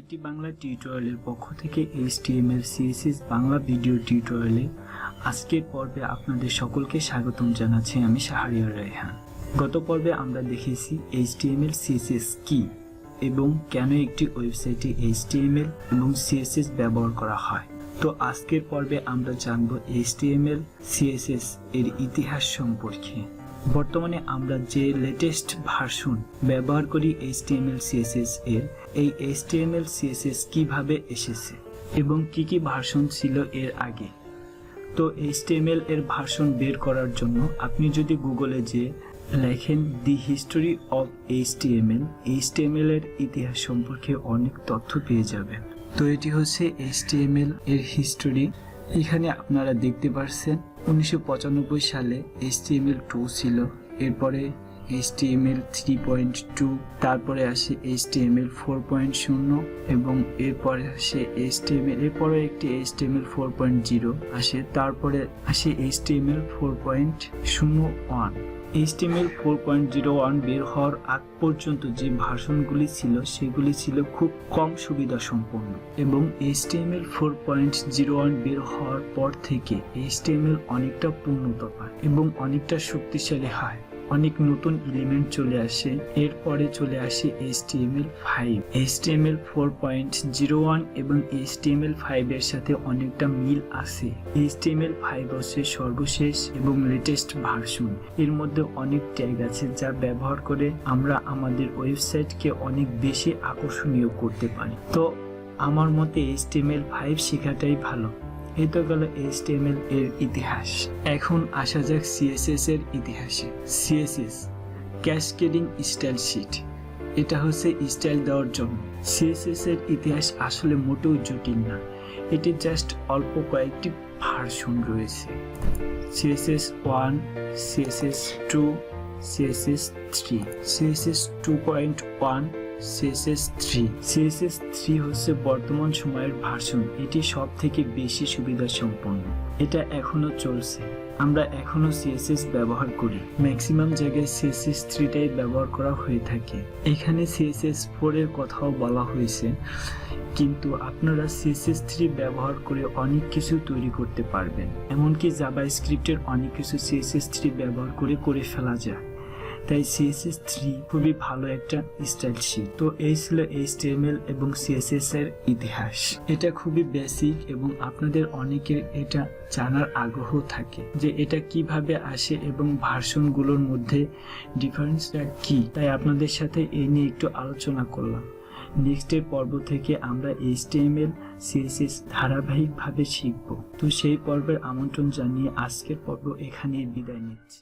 IT Bangla টিউটোরিয়ালের পক্ষ থেকে HTML CSS বাংলা ভিডিও টিউটোরিয়ালে আজকের পর্বে আপনাদের সকলকে স্বাগতম জানাচ্ছি আমি শাহরিয়ার রায়হান। গত পর্বে আমরা দেখেছি HTML CSS কি এবং কেন একটি ওয়েবসাইটে HTML এবং CSS ব্যবহার করা হয়। তো আজকের পর্বে আমরা জানব HTML CSS এর ইতিহাস সম্পর্কে। বর্তমানে আমরা যে লেটেস্ট ভার্সন ব্যবহার করি HTML CSS এর, এই HTML CSS কিভাবে এসেছে এবং কি ভার্সন ছিল এর আগে। তো HTML এর ভার্সন বের করার জন্য আপনি যদি গুগলে যে লেখেন দি হিস্টোরি অফ HTML এর ইতিহাস সম্পর্কে অনেক তথ্য পেয়ে যাবেন। তো এটি হচ্ছে HTML এর হিস্টোরি। এখানে আপনারা দেখতে পাচ্ছেন 1995 সালে HTML2 ছিল, এরপরে HTML 3.2, তারপরে আসে HTML 4.0 এবং এরপরে আসে এরপরে একটি HTML 4.0 আসে, তারপরে আসে HTML 4.01। HTML 4.01 বের হওয়ার আগ পর্যন্ত যে ভার্সনগুলি ছিল সেগুলি ছিল খুব কম সুবিধা সম্পন্ন এবং HTML 4.01 বের হওয়ার পর থেকে HTML অনেকটা পূর্ণতা পায় এবং অনেকটা শক্তিশালী হয়, অনেক নতুন এলিমেন্ট চলে আসে। এরপরে চলে আসে HTML 4.01 এবং HTML5 এর সাথে অনেকটা মিল আছে। HTML5 হচ্ছে সর্বশেষ এবং লেটেস্ট ভার্সন। এর মধ্যে অনেক ট্যাগ আছে যা ব্যবহার করে আমরা আমাদের ওয়েবসাইটকে অনেক বেশি আকর্ষণীয় করতে পারি। তো আমার মতে HTML5 শেখাটাই ভালো। এই তো গেল HTML এর ইতিহাস। এখন আসা যাক CSS এর ইতিহাসে। CSS ক্যাসকেডিং স্টাইল শিট, এটা হচ্ছে স্টাইল দেওয়ার জন্য। CSS এর ইতিহাস আসলে মোটেও জটিল না, এটি জাস্ট অল্প কয়েকটি ভার্সন রয়েছে। CSS 1, CSS 2, CSS 3, CSS 2.1, CSS 3। CSS 3 হচ্ছে বর্তমান সময়ের ভার্সন। এটি সব থেকে বেশি সুবিধা সম্পন্ন। এটা এখনো চলছে, আমরা এখনো CSS ব্যবহার করি। ম্যাক্সিমাম জায়গায় CSS 3টাই ব্যবহার করা হয়ে থাকে। এখানে CSS 4 এর কথাও বলা হয়েছে, কিন্তু আপনারা CSS 3 ব্যবহার করে অনেক কিছু তৈরি করতে পারবেন। এমনকি জাভাস্ক্রিপ্টের অনেক কিছু CSS 3 ব্যবহার করে ফেলা যায়। তাই CSS 3 খুবই ভালো একটা স্টাইল শিট। তো এই ছিল HTML এবং CSS এর ইতিহাস। এটা খুবই বেসিক এবং আপনাদের অনেকের এটা জানার আগ্রহ থাকে যে এটা কিভাবে আসে এবং ভার্সনগুলোর মধ্যে ডিফারেন্সটা কি। তাই আপনাদের সাথে এই নিয়ে একটু আলোচনা করলাম। নেক্সটের পর্ব থেকে আমরা HTML CSS ধারাবাহিকভাবে শিখব। তো সেই পর্বের আমন্ত্রণ জানিয়ে আজকের পর্ব এখানেই বিদায় নিচ্ছি।